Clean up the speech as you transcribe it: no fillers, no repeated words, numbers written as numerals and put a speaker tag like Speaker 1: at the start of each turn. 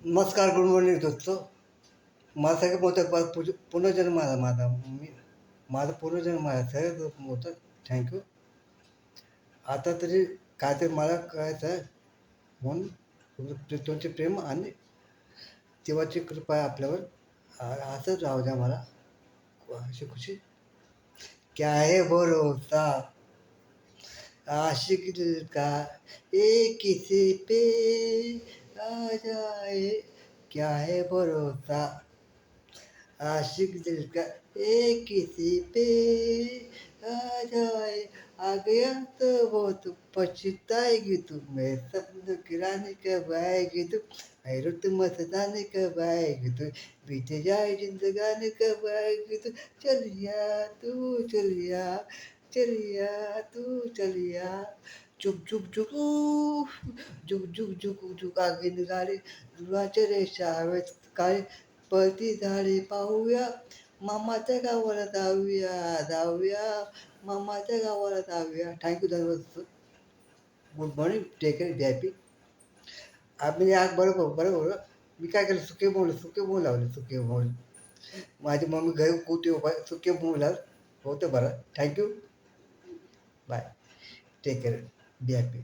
Speaker 1: नमस्कार, good morning दोस्तो. माझं सगळ्यात मोठं पुनर्जन्म आहे माझा. माझा पुनर्जन्म आहे सगळ्यात मोठं. थँक्यू. आता तरी काहीतरी मला कळायचं आहे म्हणून तुमचे प्रेम आणि देवाची कृपा आहे आपल्यावर. असंच राहू द्या मला अशी खुशी. क्या है भरोसा आशिक दिल का एक किसी पे आ जाए, क्या है भरोसा आशिक दिल का एक किसी पे आ जाए, आ गया तो बहुत पछताएगी तू, मैं सपनों की रानी कब आएगी तू, रुत मस्तानी कब आएगी तू, बीत जाए जिंदगानी कब आएगी तू, चलिया तू चलिया, चलिया तू चलिया, चुक चुक चुक झुक झुक झुक झुक आगे निघाले दुराचे रेषा हवेत काळे, पळती झाडे पाहूया, मामाच्या गावाला जाऊया जाऊया, मामाच्या गावाला जाऊया. थँक्यू धन्यवाद. Good morning, take care, happy. आम्ही आज बरोबर बरोबर मी काय केलं, सुके मूळ लावले, सुके मूळ. माझी मम्मी घरी कुठे उभा सुके मूळ लाव होतं बरं. Thank you. Bye. Take care, be happy.